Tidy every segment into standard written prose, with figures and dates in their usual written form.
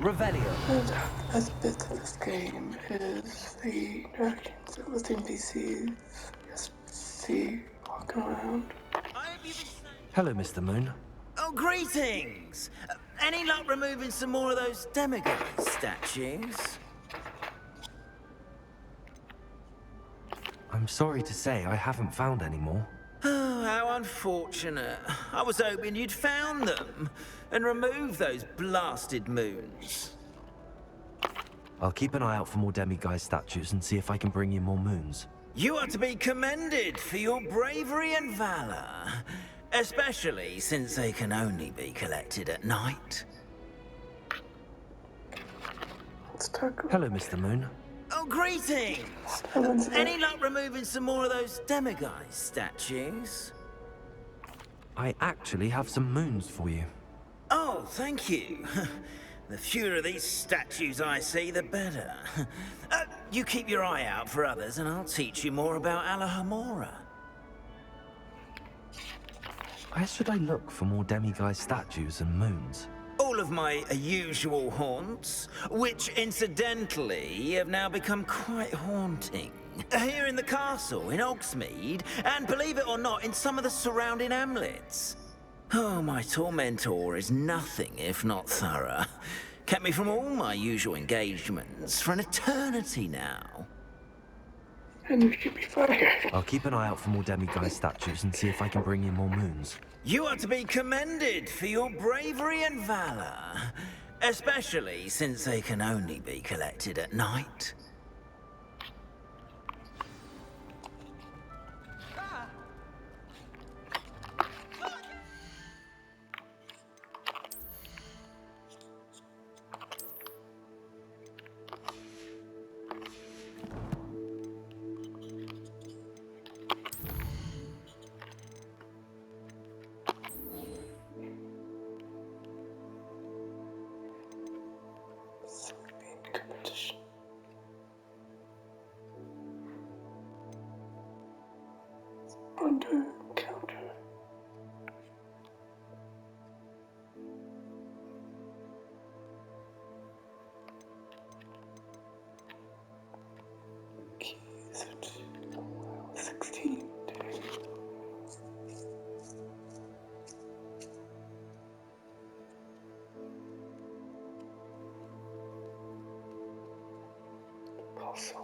Revelio. The best bit of this game is the interactions with NPCs. Just see walking around. Hello, Mr. Moon. Oh, greetings! Any luck removing some more of those demigod statues? I'm sorry to say I haven't found any more. Oh, how unfortunate. I was hoping you'd found them and removed those blasted moons. I'll keep an eye out for more demiguise statues and see if I can bring you more moons. You are to be commended for your bravery and valor, especially since they can only be collected at night. Let's talk about Hello, Mr. Moon. Oh, greetings! Any luck removing some more of those demiguise statues? I actually have some moons for you. Oh, thank you. The fewer of these statues I see, the better. You keep your eye out for others, and I'll teach you more about Alahamora. Where should I look for more demiguise statues and moons? All of my usual haunts, which incidentally have now become quite haunting. Here in the castle, in Hogsmeade, and believe it or not, in some of the surrounding hamlets. Oh, my tormentor is nothing if not thorough. Kept me from all my usual engagements for an eternity now. and you should be fired. I'll keep an eye out for more demiguise statues and see if I can bring you more moons. You are to be commended for your bravery and valor, especially since they can only be collected at night. Competition. Under counter. Keys at 16. Also,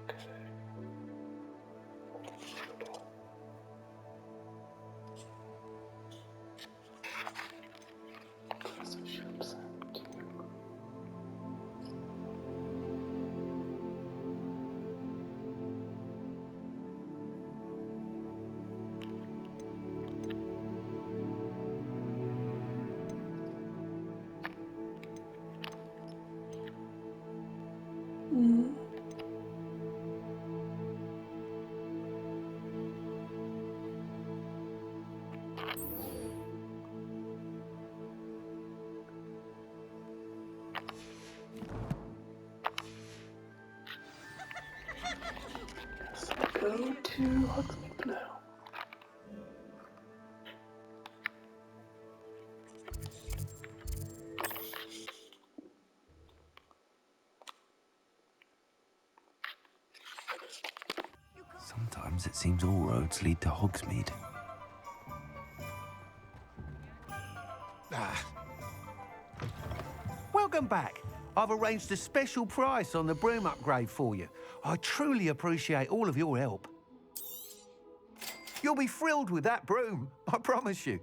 okay. Close the ships and so go to Hogsmeade now. Sometimes it seems all roads lead to Hogsmeade. Welcome back. I've arranged a special price on the broom upgrade for you. I truly appreciate all of your help. You'll be thrilled with that broom, I promise you.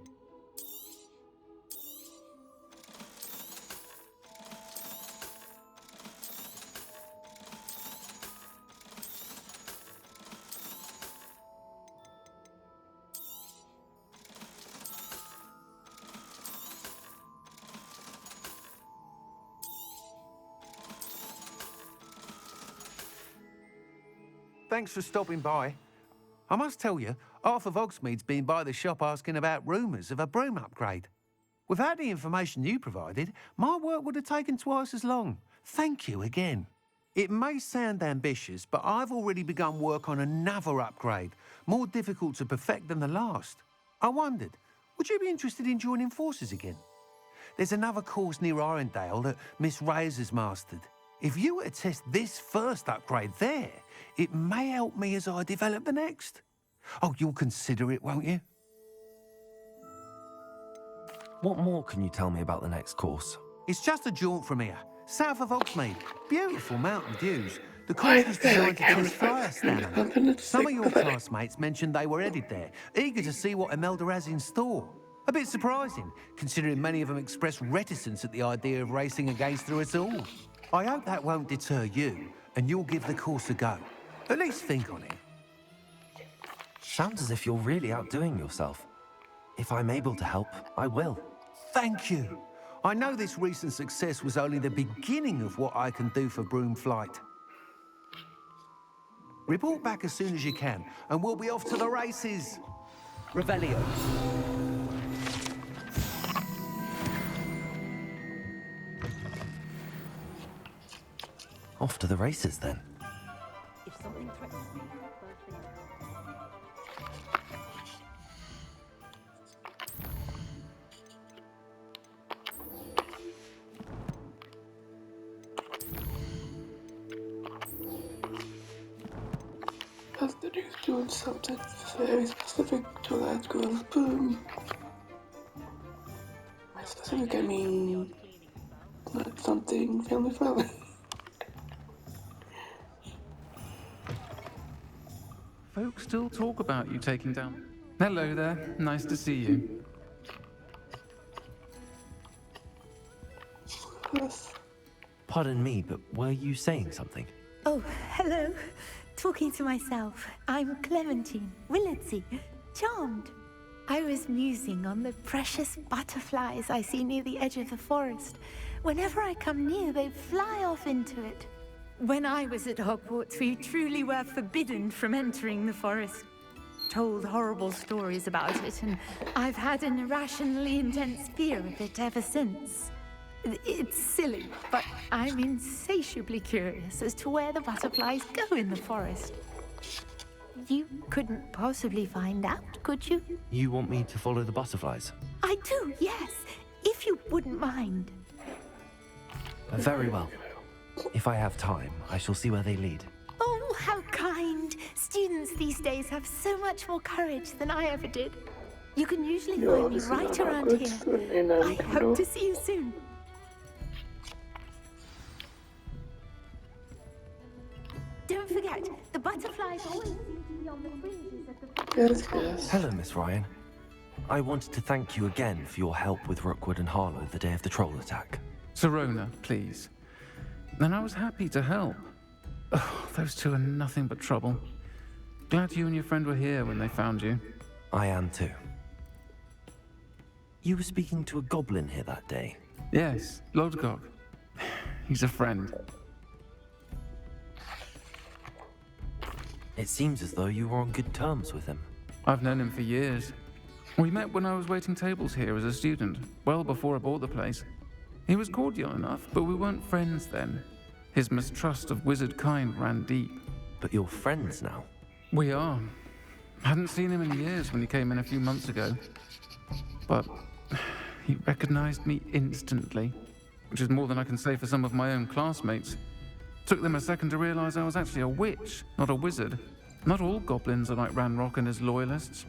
Thanks for stopping by. I must tell you, half of Hogsmeade's been by the shop asking about rumours of a broom upgrade. Without the information you provided, my work would have taken twice as long. Thank you again. It may sound ambitious, but I've already begun work on another upgrade, more difficult to perfect than the last. I wondered, would you be interested in joining forces again? there's another course near Irondale that Miss Reyes has mastered. If you were to test this first upgrade there, it may help me as I develop the next. Oh, you'll consider it, won't you? What more can you tell me about the next course? It's just a jaunt from here, south of Hogsmeade. Beautiful mountain views. The Why course is is there designed like to test fire everybody stamina. jumping at Some of your sick? classmates mentioned they were headed there, eager to see what Imelda has in store. A bit surprising, considering many of them expressed reticence at the idea of racing against her at all. I hope that won't deter you, and you'll give the course a go. At least think on it. Sounds as if you're really outdoing yourself. If I'm able to help, I will. Thank you. I know this recent success was only the beginning of what I can do for Broomflight. Report back as soon as you can, and we'll be off to the races. Revelio. Off to the races then. If something threatens me, As the news doing something very specific to that girl's boom. By specific, I mean not something family friendly. Folks still talk about you taking down. Hello there, nice to see you. Yes. Pardon me, but were you saying something? Oh, hello. Talking to myself. I'm Clementine Willardsey. Charmed. I was musing on the precious butterflies I see near the edge of the forest. Whenever I come near, they fly off into it. When I was at Hogwarts, we truly were forbidden from entering the forest. Told horrible stories about it, and I've had an irrationally intense fear of it ever since. It's silly, but I'm insatiably curious as to where the butterflies go in the forest. You couldn't possibly find out, could you? You want me to follow the butterflies? I do, yes, if you wouldn't mind. Very well. If I have time, I shall see where they lead. Oh, how kind. Students these days have so much more courage than I ever did. You can usually Yo, find me this is right not around Hogwarts, here. and I hope to see you soon. Don't forget, the butterflies always seem to be on the fringes of the... Yes, yes. Hello, Miss Ryan. I wanted to thank you again for your help with Rookwood and Harlow the day of the troll attack. Serona, please. And I was happy to help. Oh, those two are nothing but trouble. Glad you and your friend were here when they found you. I am too. You were speaking to a goblin here that day. Yes, Lodgok. He's a friend. It seems as though you were on good terms with him. I've known him for years. We met when I was waiting tables here as a student, well before I bought the place. He was cordial enough, but we weren't friends then. His mistrust of wizard kind ran deep. But you're friends now. We are. Hadn't seen him in years when he came in a few months ago. But he recognized me instantly, which is more than I can say for some of my own classmates. Took them a second to realize I was actually a witch, not a wizard. Not all goblins are like Ranrock and his loyalists.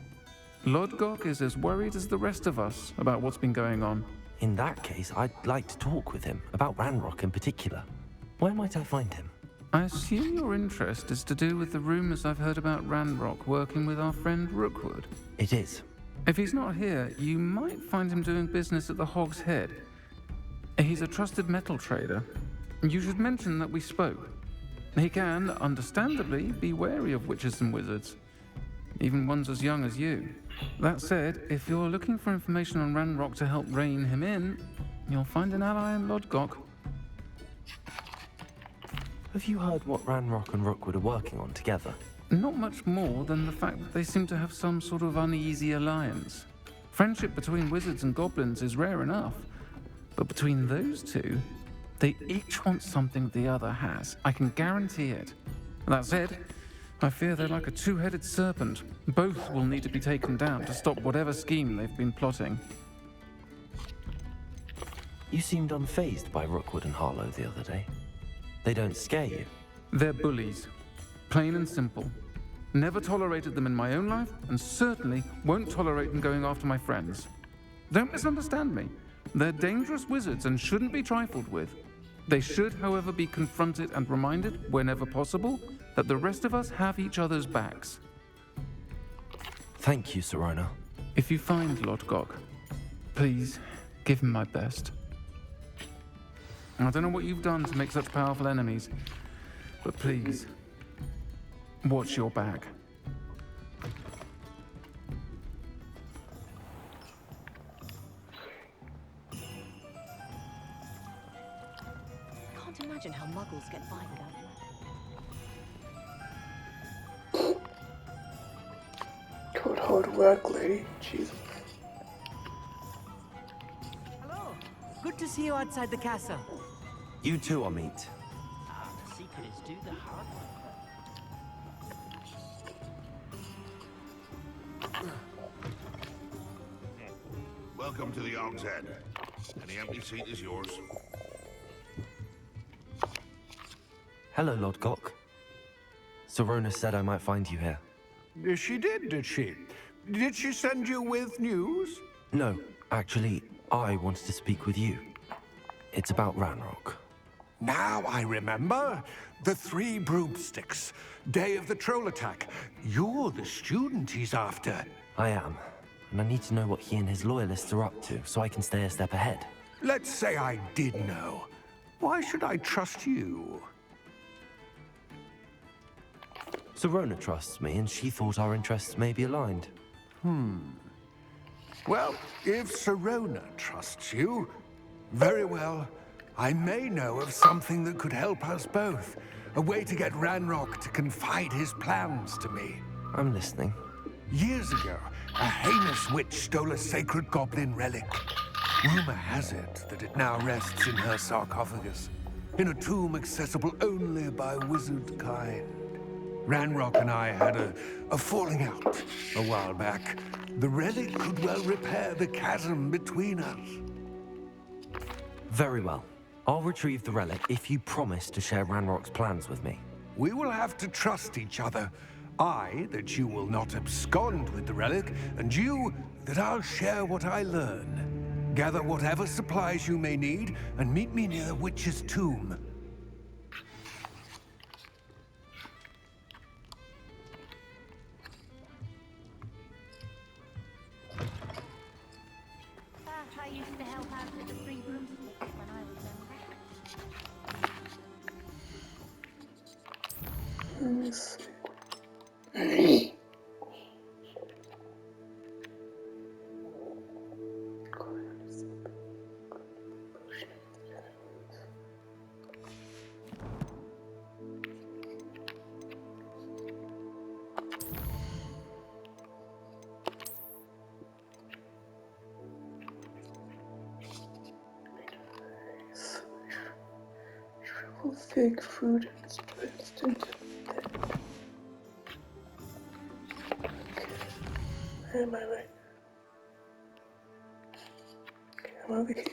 Lodgok is as worried as the rest of us about what's been going on. In that case, I'd like to talk with him, about Ranrock in particular. Where might I find him? I assume your interest is to do with the rumors I've heard about Ranrock working with our friend Rookwood. It is. If he's not here, you might find him doing business at the Hog's Head. He's a trusted metal trader. You should mention that we spoke. He can, understandably, be wary of witches and wizards, even ones as young as you. That said, if you're looking for information on Ranrock to help rein him in, you'll find an ally in Lodgok. Have you heard what Ranrock and Rookwood are working on together? Not much more than the fact that they seem to have some sort of uneasy alliance. Friendship between wizards and goblins is rare enough, but between those two, they each want something the other has. I can guarantee it. That said, I fear they're like a two-headed serpent. Both will need to be taken down to stop whatever scheme they've been plotting. You seemed unfazed by Rookwood and Harlow the other day. They don't scare you. They're bullies. Plain and simple. Never tolerated them in my own life, and certainly won't tolerate them going after my friends. Don't misunderstand me. They're dangerous wizards and shouldn't be trifled with. They should, however, be confronted and reminded, whenever possible, that the rest of us have each other's backs. Thank you, Serona. If you find Lord Gok, please give him my best. I don't know what you've done to make such powerful enemies, but please, watch your back. Can't imagine how muggles get by without magic. Good hard work, lady. Jesus. Hello. Good to see you outside the castle. You too, Amit. The secret is do the hard work. Welcome to the Og's Head. Any empty seat is yours. Hello, Lord Gok. Serona said I might find you here. She did she? Did she send you with news? No, actually, I wanted to speak with you. It's about Ranrock. Now I remember. The 3 broomsticks. Day of the troll attack. You're the student he's after. I am, and I need to know what he and his loyalists are up to so I can stay a step ahead. Let's say I did know. Why should I trust you? Serona trusts me, and she thought our interests may be aligned. Well, if Serona trusts you, very well. I may know of something that could help us both. A way to get Ranrock to confide his plans to me. I'm listening. Years ago, a heinous witch stole a sacred goblin relic. Rumor has it that it now rests in her sarcophagus, in a tomb accessible only by wizard kind. Ranrock and I had a falling out a while back. The relic could well repair the chasm between us. Very well. I'll retrieve the relic if you promise to share Ranrock's plans with me. We will have to trust each other. I, that you will not abscond with the relic, and you, that I'll share what I learn. Gather whatever supplies you may need, and meet me near the witch's tomb. I used to help out at the Free Broomsticks when I was younger. Let me see. Fake food and instant. Okay. Where am I right? Okay, I'm over here.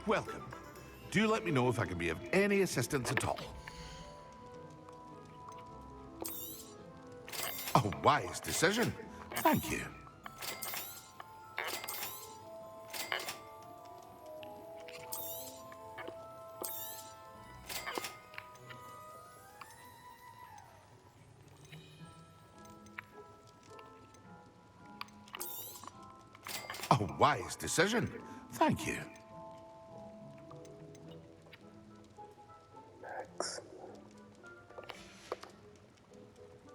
Welcome. Do let me know if I can be of any assistance at all. A wise decision. Thank you. A wise decision. Thank you.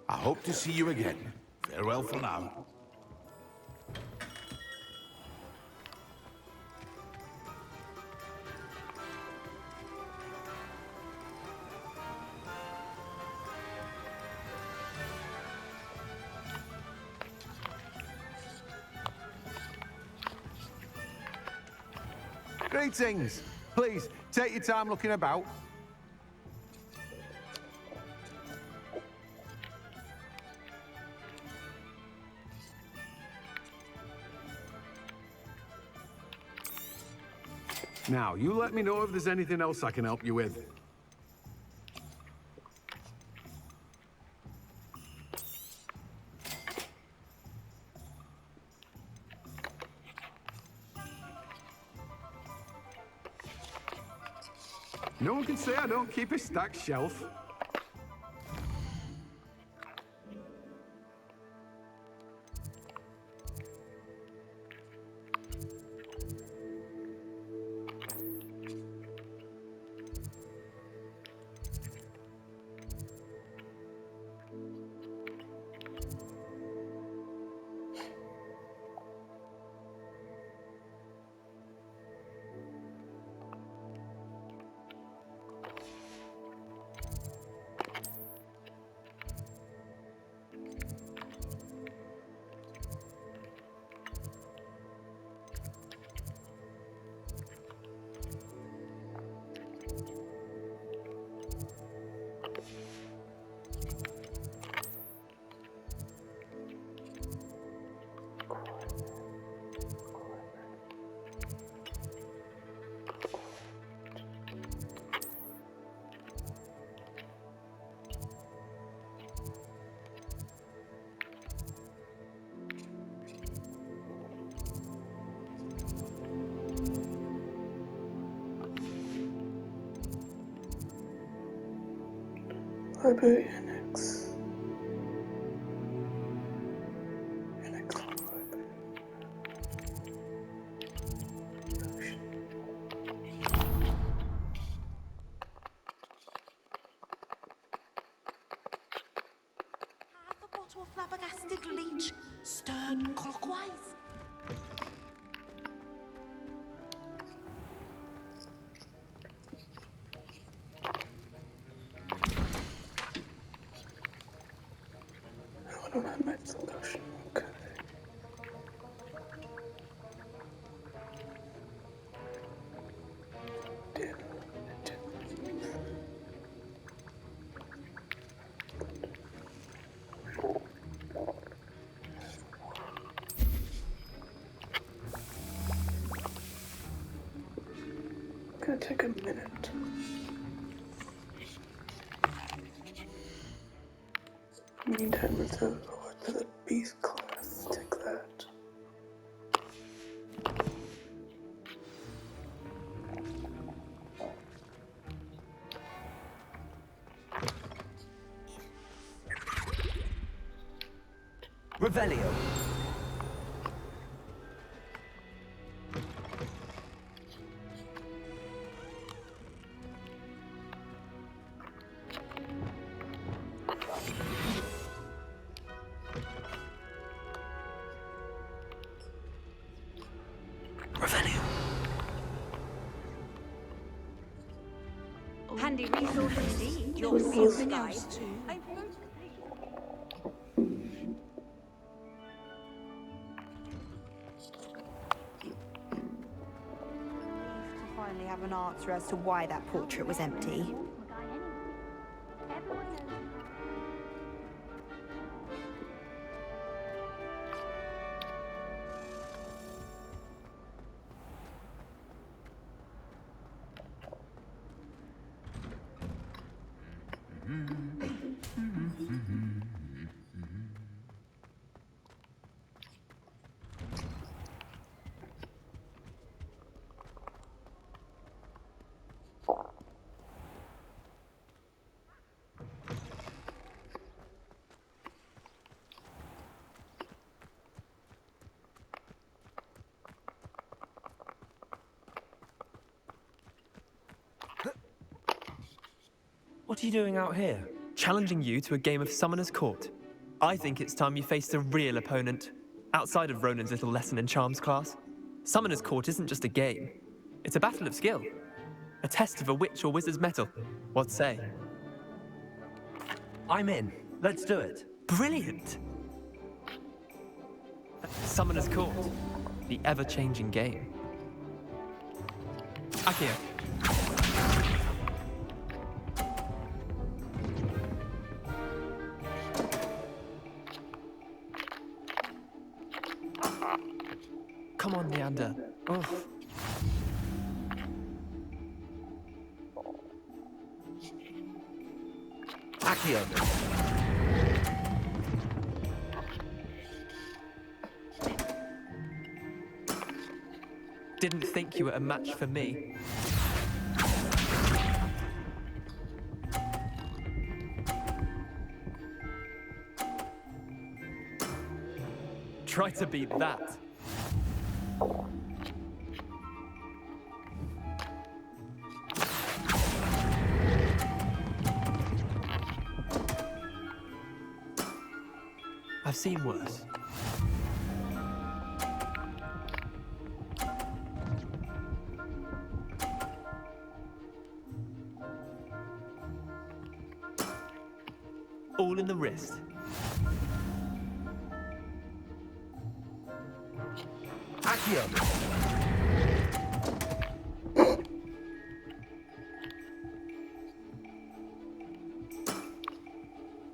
I hope to see you again. Farewell for now. Greetings. Please, take your time looking about. Now, you let me know if there's anything else I can help you with. No one can say I don't keep a stacked shelf. Library Annex. Annex Library. Half a bottle of flabbergasted leech, stirred clockwise. I don't have my solution. Okay. Damn. Gonna take a minute. Meantime, let's over to the beast class. Take that. Revelio. Revelio. Handy resource indeed. Your What was field it? guide too. To finally have an answer as to why that portrait was empty. What are you doing out here? Challenging you to a game of Summoner's Court. I think it's time you faced a real opponent, outside of Ronan's little lesson in charms class. Summoner's Court isn't just a game. It's a battle of skill. A test of a witch or wizard's mettle. What say? I'm in. Let's do it. Brilliant! Summoner's Court. The ever-changing game. Akio. Come on, Leander. Oh. Accio. Didn't think you were a match for me. Try to beat that. I've seen worse. All in the wrist. Accio.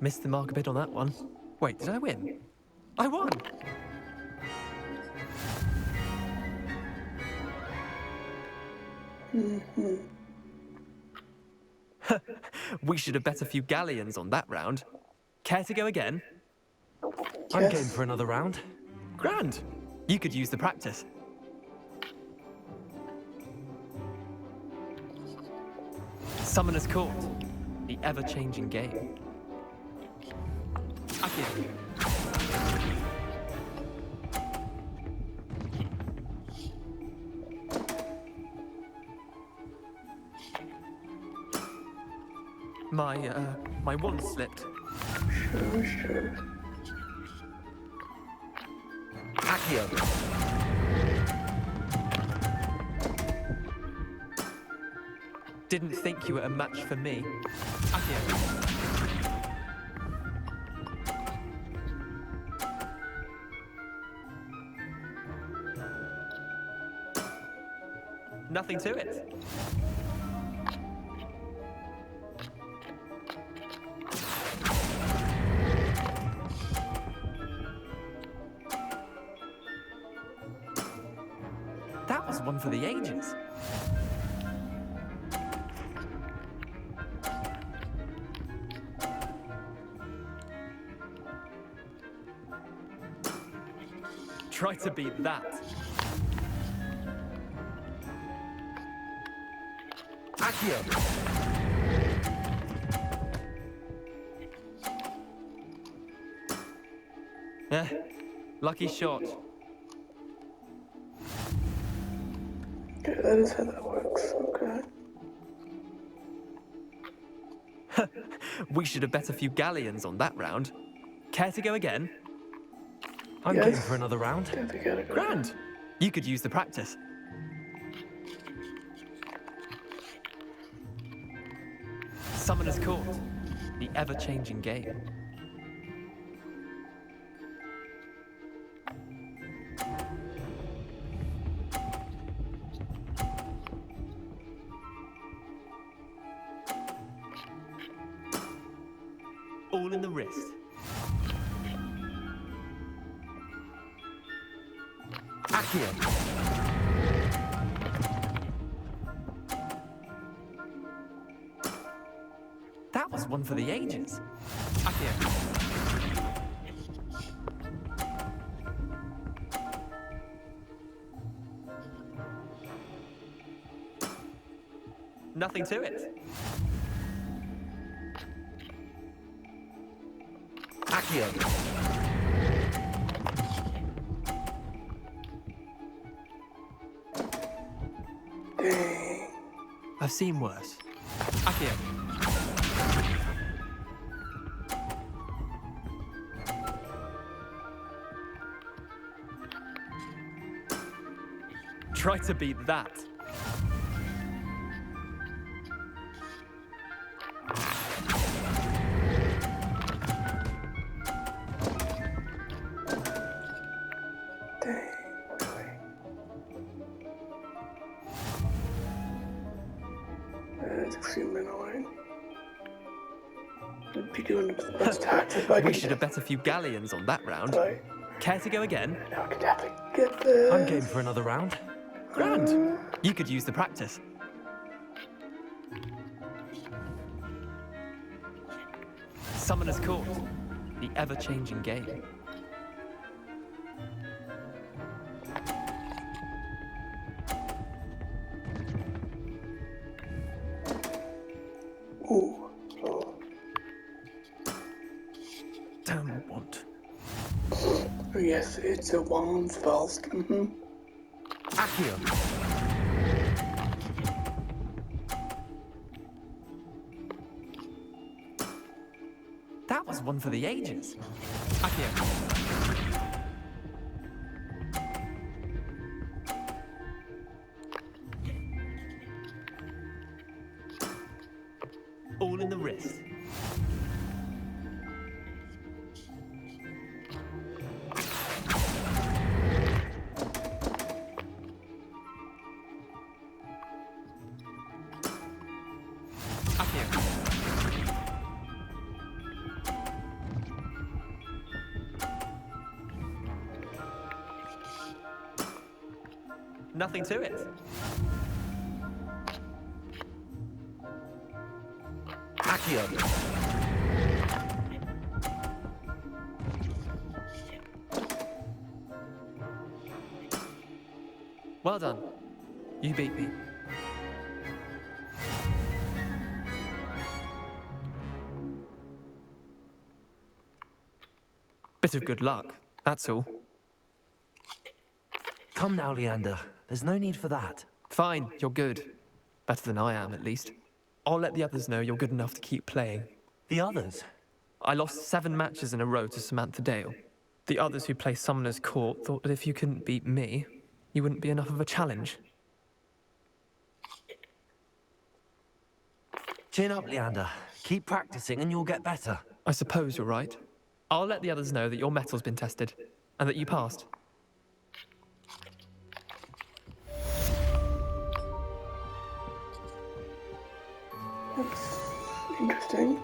Missed the mark a bit on that one. Wait, did I win? I won! We should have bet a few galleons on that round. Care to go again? I'm game for another round. Grand! You could use the practice. Summoner's Court. The ever-changing game. Akio. My wand slipped. Sure. Accio. Didn't think you were a match for me. Akio. Nothing to it. That was one for the ages. Try to beat that. Accio. Lucky shot. Okay, that is how that works. Okay. We should have bet a few galleons on that round. Care to go again? I'm game for another round. Grand! You could use the practice. Summoner's Court. The ever-changing game. All in the wrist. Accio. That was one for the ages. Akio. Nothing to it. Accio. I've seen worse. Akio. Try to beat that. It's extremely annoying. I'd be doing the best tax if I We could. should have bet a few galleons on that round. Right. Care to go again? Now I could definitely get this. I'm game for another round. Grand. You could use the practice. Summoner's Court. The ever-changing game. Ooh. Oh. Damn want. Yes, it's a wand first. Accio. That was one for the ages. Accio. All in the wrist. Accio. Nothing to it. Accio. Well done. You beat me. Bit of good luck, that's all. Come now, Leander. There's no need for that. Fine, you're good. Better than I am, at least. I'll let the others know you're good enough to keep playing. The others? I lost 7 matches in a row to Samantha Dale. The others who play Summoner's Court thought that if you couldn't beat me, you wouldn't be enough of a challenge. Chin up, Leander. Keep practicing and you'll get better. I suppose you're right. I'll let the others know that your metal's been tested, and that you passed. That's interesting.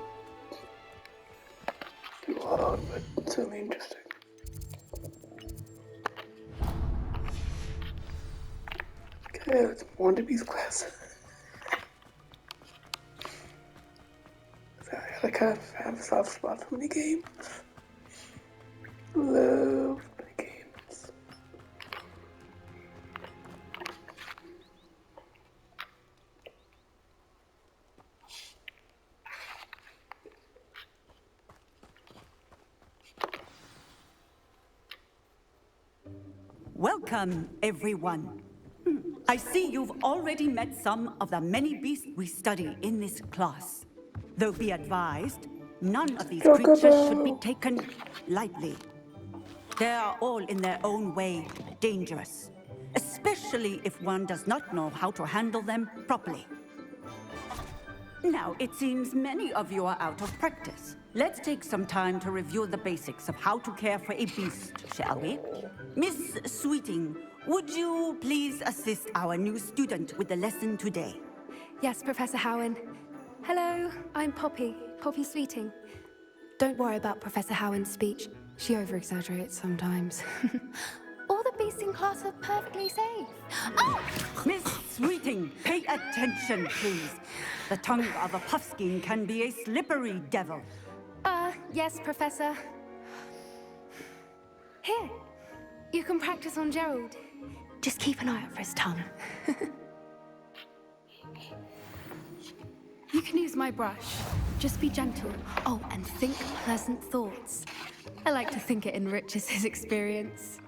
Too hard, but certainly interesting. Okay, let's move on to Beast class. I kind of have a soft spot for mini games. Love mini games. Welcome, everyone. I see you've already met some of the many beasts we study in this class. Though be advised, none of these creatures should be taken lightly. They are all in their own way dangerous, especially if one does not know how to handle them properly. Now, it seems many of you are out of practice. Let's take some time to review the basics of how to care for a beast, shall we? Miss Sweeting, would you please assist our new student with the lesson today? Yes, Professor Howen. Hello, I'm Poppy Sweeting. Don't worry about Professor Howen's speech. She over-exaggerates sometimes. All the beasts in class are perfectly safe. Oh! Miss Sweeting, pay attention, please. The tongue of a puffskein can be a slippery devil. Yes, Professor. Here, you can practice on Gerald. Just keep an eye out for his tongue. You can use my brush. Just be gentle. Oh, and think pleasant thoughts. I like to think it enriches his experience.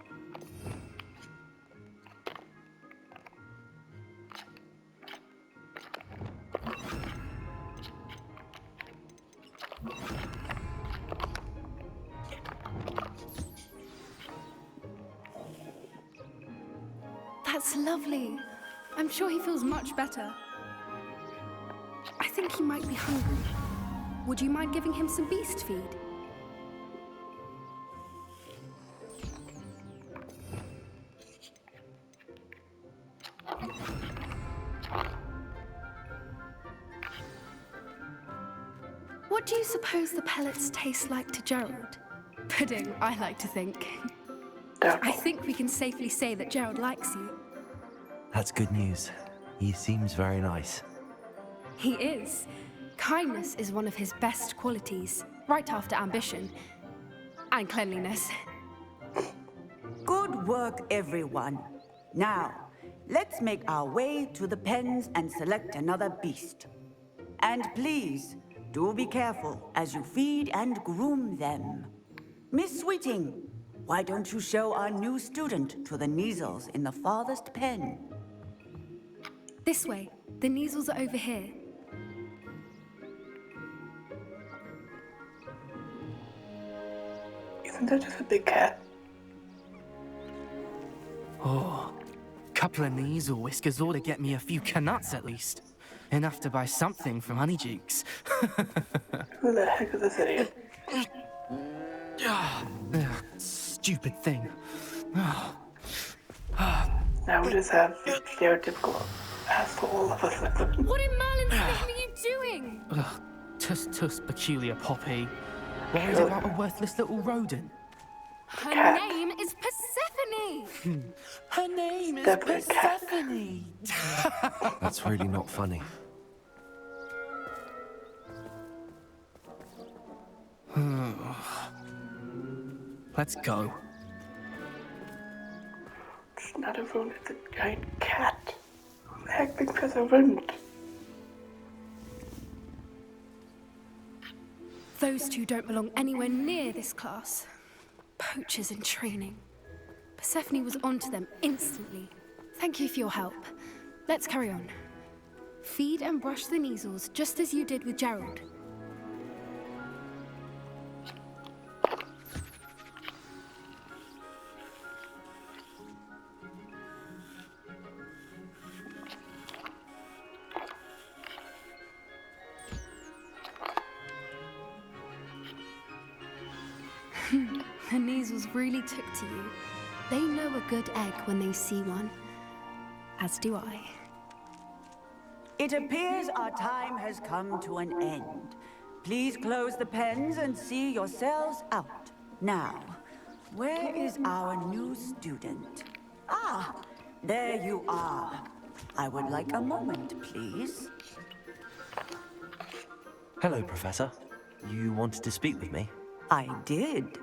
That's lovely. I'm sure he feels much better. I think he might be hungry. Would you mind giving him some beast feed? What do you suppose the pellets taste like to Gerald? Pudding, I like to think. I think we can safely say that Gerald likes you. That's good news. He seems very nice. He is. Kindness is one of his best qualities, right after ambition. And cleanliness. Good work, everyone. Now, let's make our way to the pens and select another beast. And please, do be careful as you feed and groom them. Miss Sweeting, why don't you show our new student to the Neasels in the farthest pen? This way. The Neasels are over here. Isn't that just a big cat? Oh, couple of Neasel whiskers ought to get me a few canuts at least. Enough to buy something from Honeydukes. Who the heck is this idiot? Stupid thing. Now we just have the stereotypical asshole of a second. What in Merlin's name are you doing? Tuss, peculiar Poppy. Worries about a worthless little rodent. Her name is Persephone! Her name is Definitely cat. Persephone! That's really not funny. Let's go. It's not a rodent, it's a giant cat. Who the heck thinks that's a rodent? Those two don't belong anywhere near this class. Poachers in training. Persephone was onto them instantly. Thank you for your help. Let's carry on. Feed and brush the Neasels just as you did with Gerald. The Neasels really took to you. They know a good egg when they see one. As do I. It appears our time has come to an end. Please close the pens and see yourselves out. Now, where is our new student? Ah, there you are. I would like a moment, please. Hello, Professor. You wanted to speak with me? I did.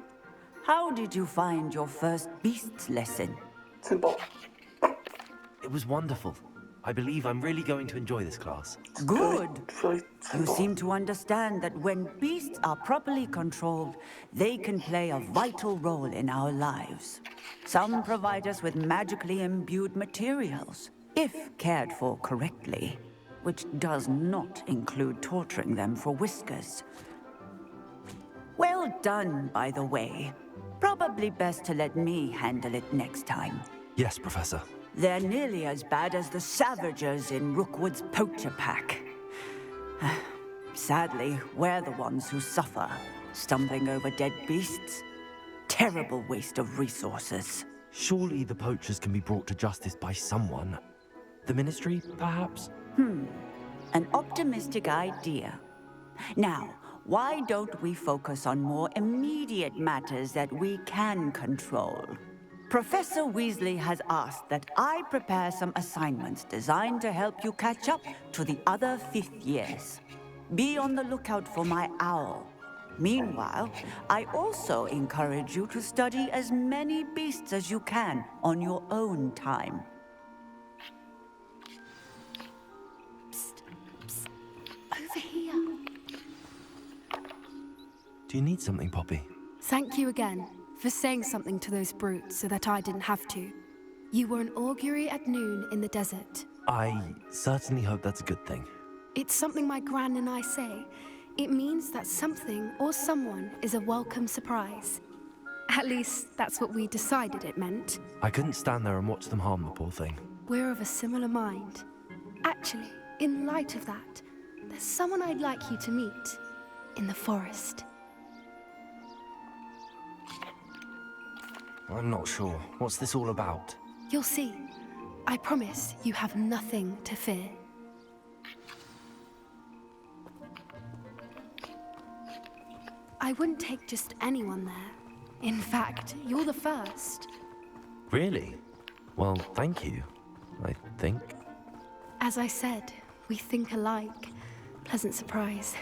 How did you find your first beasts lesson? Simple. It was wonderful. I believe I'm really going to enjoy this class. Good. Really You seem to understand that when beasts are properly controlled, they can play a vital role in our lives. Some provide us with magically imbued materials, if cared for correctly, which does not include torturing them for whiskers. Well done, by the way. Probably best to let me handle it next time. Yes, Professor. They're nearly as bad as the Savagers in Rookwood's poacher pack. Sadly, we're the ones who suffer, stumbling over dead beasts. Terrible waste of resources. Surely the poachers can be brought to justice by someone. The Ministry, perhaps? An optimistic idea. Now, why don't we focus on more immediate matters that we can control? Professor Weasley has asked that I prepare some assignments designed to help you catch up to the other 5th years. Be on the lookout for my owl. Meanwhile, I also encourage you to study as many beasts as you can on your own time. Over here. Do you need something, Poppy? Thank you again for saying something to those brutes so that I didn't have to. You were an augury at noon in the desert. I certainly hope that's a good thing. It's something my gran and I say. It means that something or someone is a welcome surprise. At least, that's what we decided it meant. I couldn't stand there and watch them harm the poor thing. We're of a similar mind. Actually, in light of that, there's someone I'd like you to meet. In the forest. I'm not sure. What's this all about? You'll see. I promise you have nothing to fear. I wouldn't take just anyone there. In fact, you're the first. Really? Well, thank you, I think. As I said, we think alike. Pleasant surprise.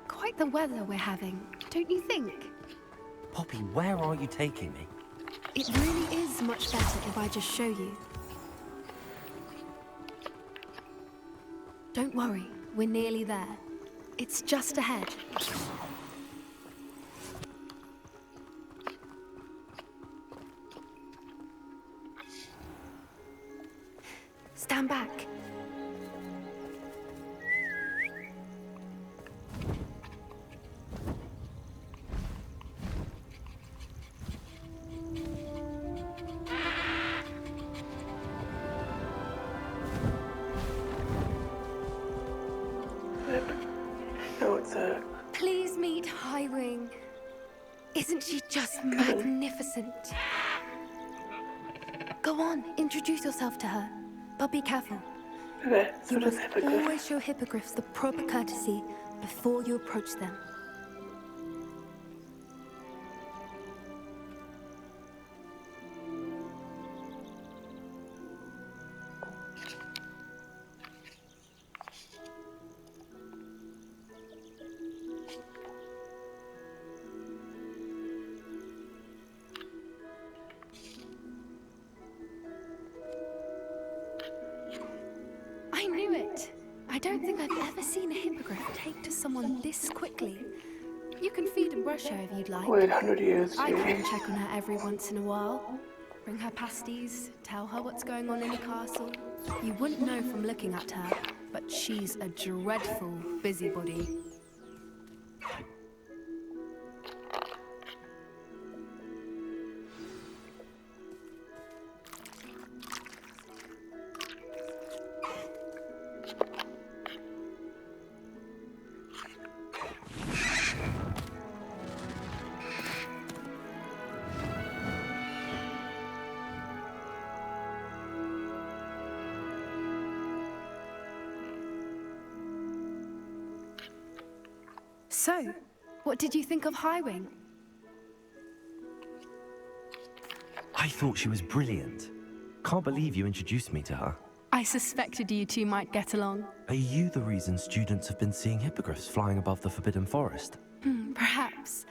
Quite the weather we're having, don't you think? Poppy, where are you taking me? It really is much better if I just show you. Don't worry, we're nearly there. It's just ahead. Stand back. No, it's a... Please meet Highwing. Isn't she just magnificent? Go on, introduce yourself to her. But be careful. Okay, so You does must Hippogriff. always show hippogriffs the proper courtesy before you approach them. I knew it. I don't think I've ever seen a hippogriff take to someone this quickly. You can feed and brush her if you'd like. Wait 100 years, I Jamie. can check on her every once in a while. Bring her pasties, tell her what's going on in the castle. You wouldn't know from looking at her, but she's a dreadful busybody. So, what did you think of Highwing? I thought she was brilliant. Can't believe you introduced me to her. I suspected you two might get along. Are you the reason students have been seeing hippogriffs flying above the Forbidden Forest? Perhaps.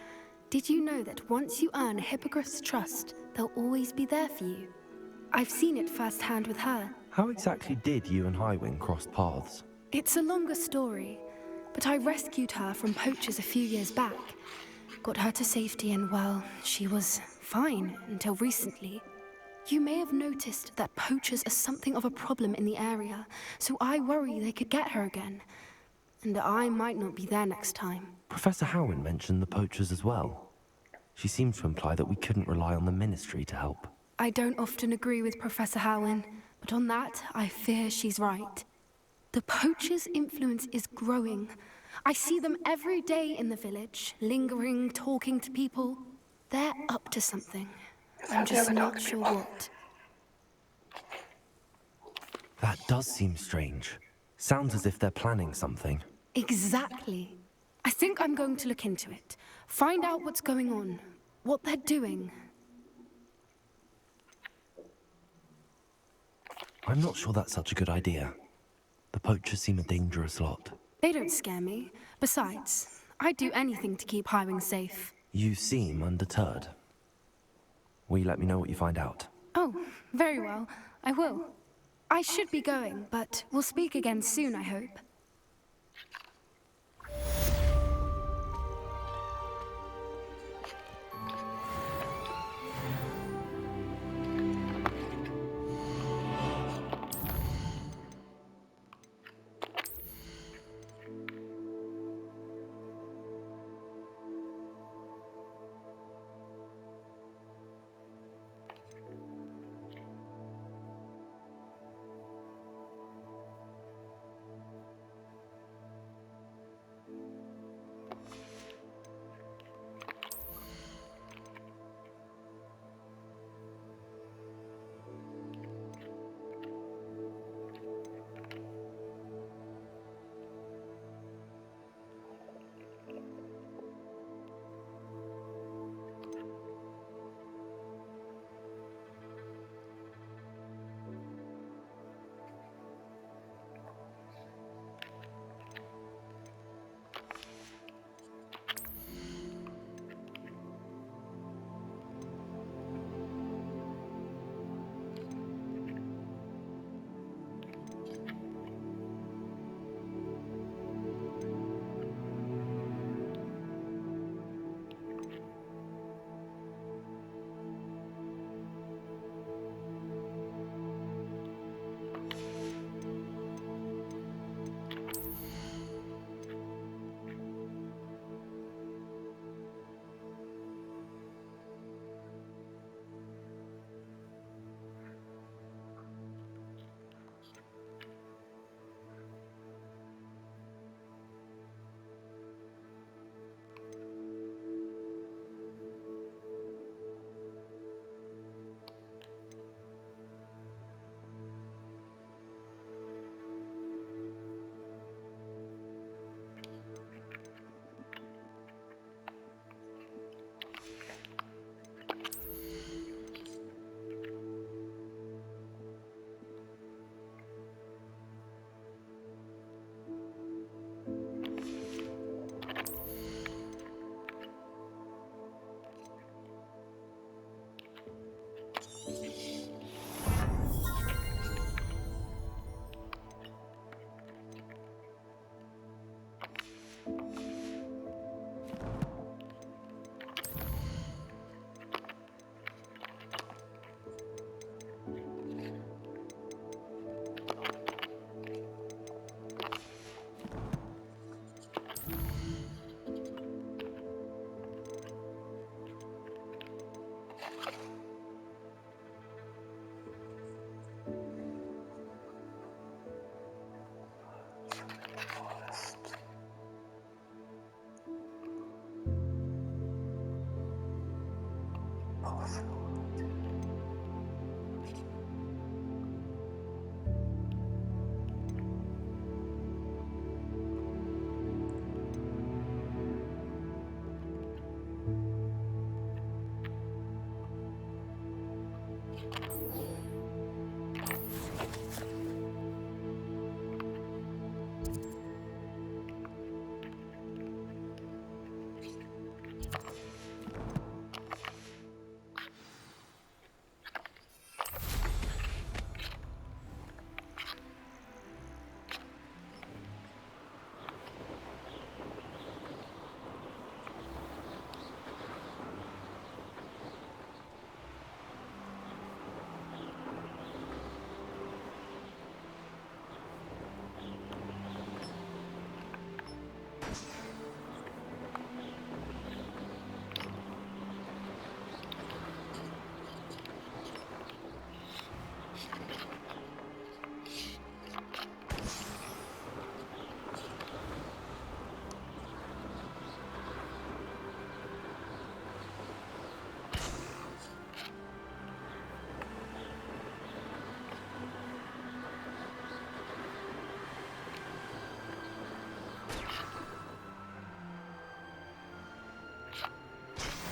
Did you know that once you earn a hippogriff's trust, they'll always be there for you? I've seen it firsthand with her. How exactly did you and Highwing cross paths? It's a longer story, but I rescued her from poachers a few years back. Got her to safety and, well, she was fine until recently. You may have noticed that poachers are something of a problem in the area, so I worry they could get her again. And I might not be there next time. Professor Howin mentioned the poachers as well. She seemed to imply that we couldn't rely on the Ministry to help. I don't often agree with Professor Howin, but on that, I fear she's right. The poachers' influence is growing. I see them every day in the village, lingering, talking to people. They're up to something. I'm just not sure what. That does seem strange. Sounds as if they're planning something. Exactly. I think I'm going to look into it. Find out what's going on, what they're doing. I'm not sure that's such a good idea. The poachers seem a dangerous lot. They don't scare me. Besides, I'd do anything to keep Highwing safe. You seem undeterred. Will you let me know what you find out? Oh, very well. I will. I should be going, but we'll speak again soon, I hope.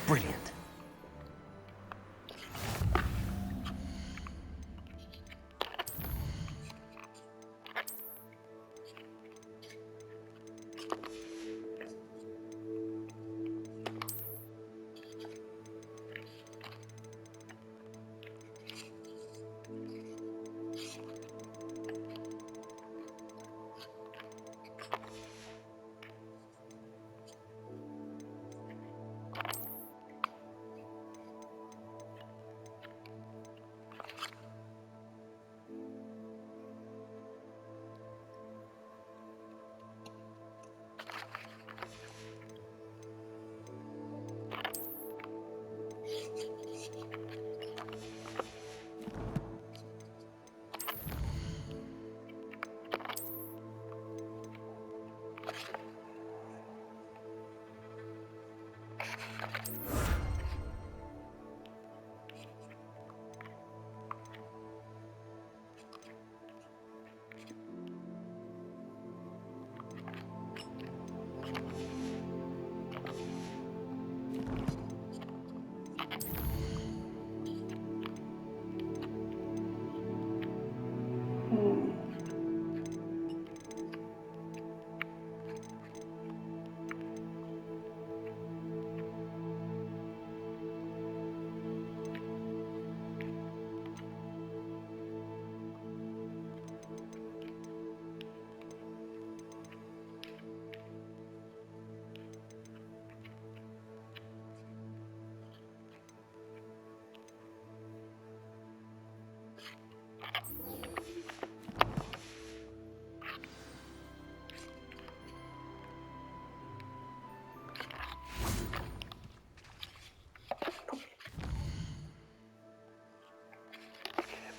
Brilliant.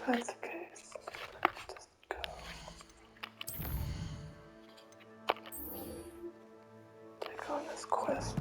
That's the case. Just go. Take on this quest.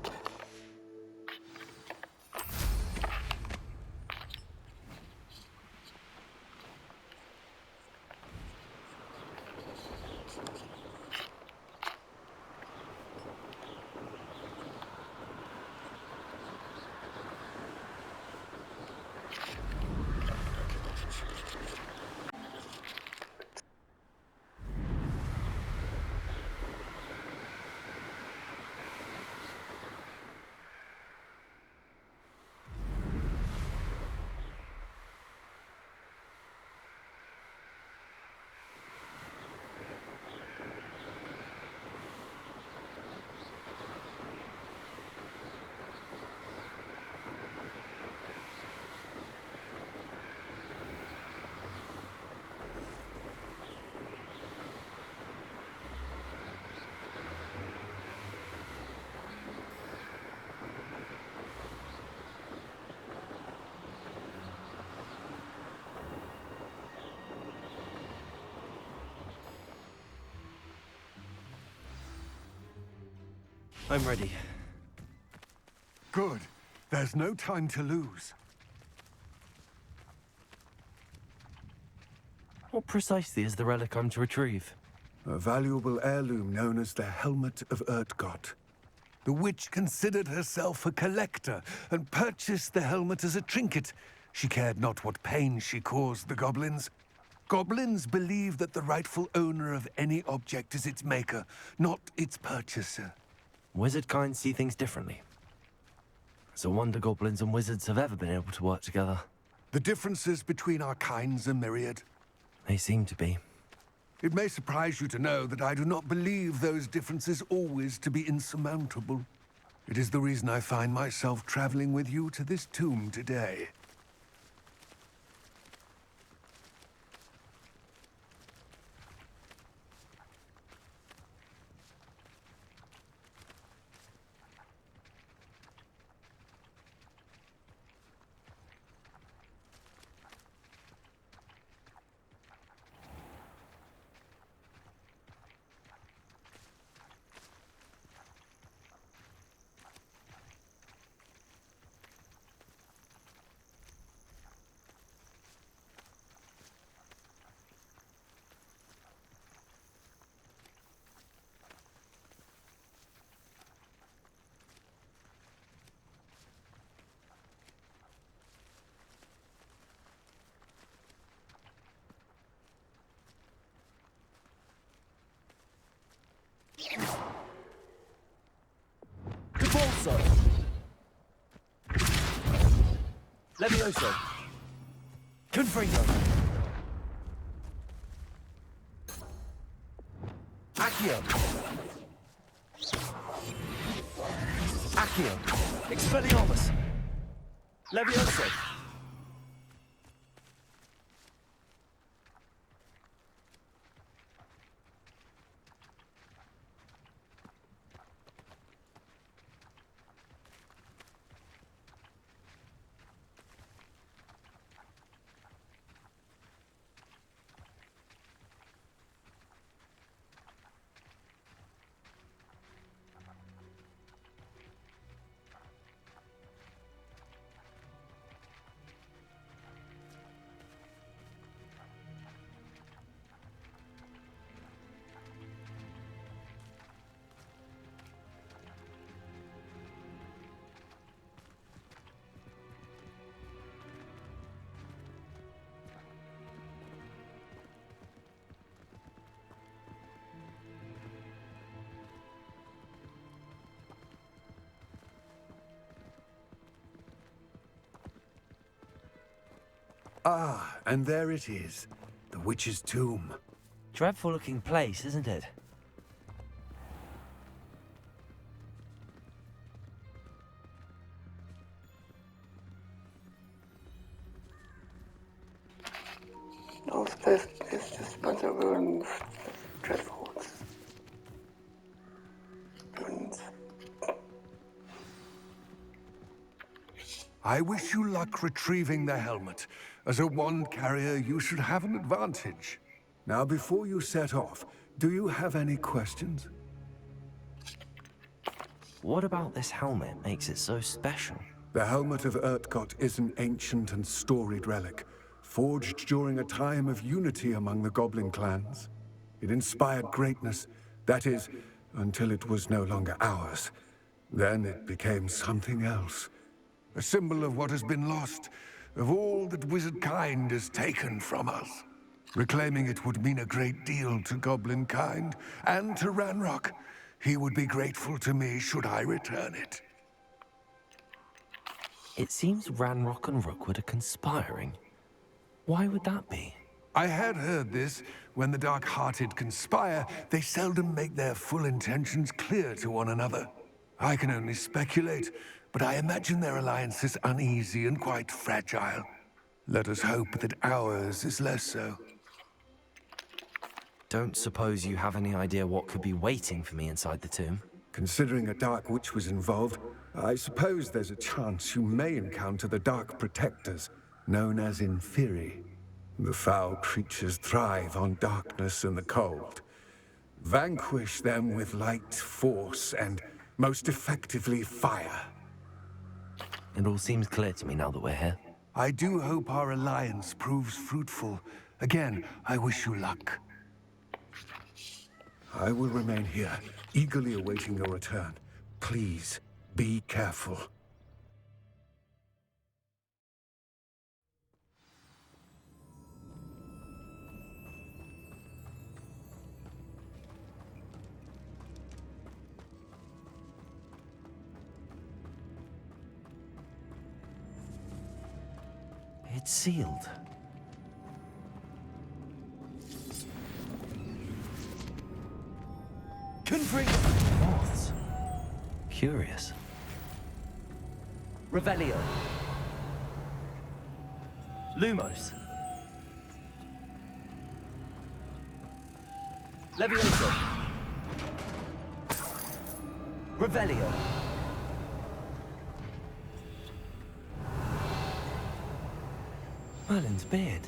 I'm ready. Good. There's no time to lose. What precisely is the relic I'm to retrieve? A valuable heirloom known as the Helmet of Urtgott. The witch considered herself a collector and purchased the helmet as a trinket. She cared not what pain she caused the goblins. Goblins believe that the rightful owner of any object is its maker, not its purchaser. Wizard kind see things differently. It's a wonder goblins and wizards have ever been able to work together. The differences between our kinds are myriad. They seem to be. It may surprise you to know that I do not believe those differences always to be insurmountable. It is the reason I find myself traveling with you to this tomb today. Convulso! Levioso! Confringo! Accio! Accio! Expelliarmus! Levioso! Ah, and there it is. The witch's tomb. Dreadful looking place, isn't it? No, it's just a bunch of ruins. Dreadful. Ruins. I wish you luck retrieving the helmet. As a wand carrier, you should have an advantage. Now, before you set off, do you have any questions? What about this helmet makes it so special? The Helmet of Urtgott is an ancient and storied relic, forged during a time of unity among the goblin clans. It inspired greatness, that is, until it was no longer ours. Then it became something else. A symbol of what has been lost, of all that wizard kind has taken from us. Reclaiming it would mean a great deal to goblin kind, and to Ranrock. He would be grateful to me should I return it. It seems Ranrock and Rookwood are conspiring. Why would that be? I had heard this. When the dark-hearted conspire, they seldom make their full intentions clear to one another. I can only speculate, but I imagine their alliance is uneasy and quite fragile. Let us hope that ours is less so. Don't suppose you have any idea what could be waiting for me inside the tomb? Considering a Dark Witch was involved, I suppose there's a chance you may encounter the Dark Protectors, known as Inferi. The foul creatures thrive on darkness and the cold. Vanquish them with light, force, and most effectively fire. It all seems clear to me now that we're here. I do hope our alliance proves fruitful. Again, I wish you luck. I will remain here, eagerly awaiting your return. Please, be careful. It's sealed. Confring! Moths. Curious. Revelio. Lumos. Levioso. Revelio. Merlin's beard.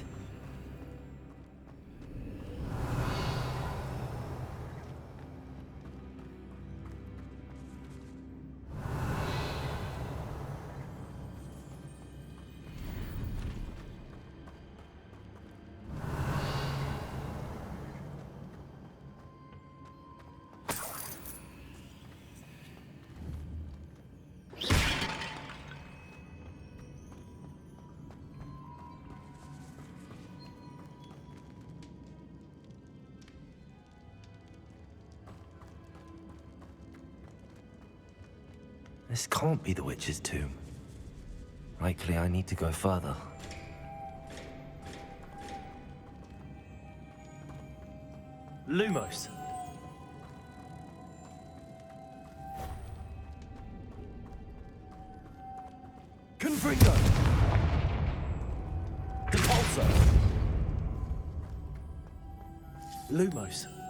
This can't be the witch's tomb. Likely I need to go further. Lumos. Confringo. Depulso. Lumos.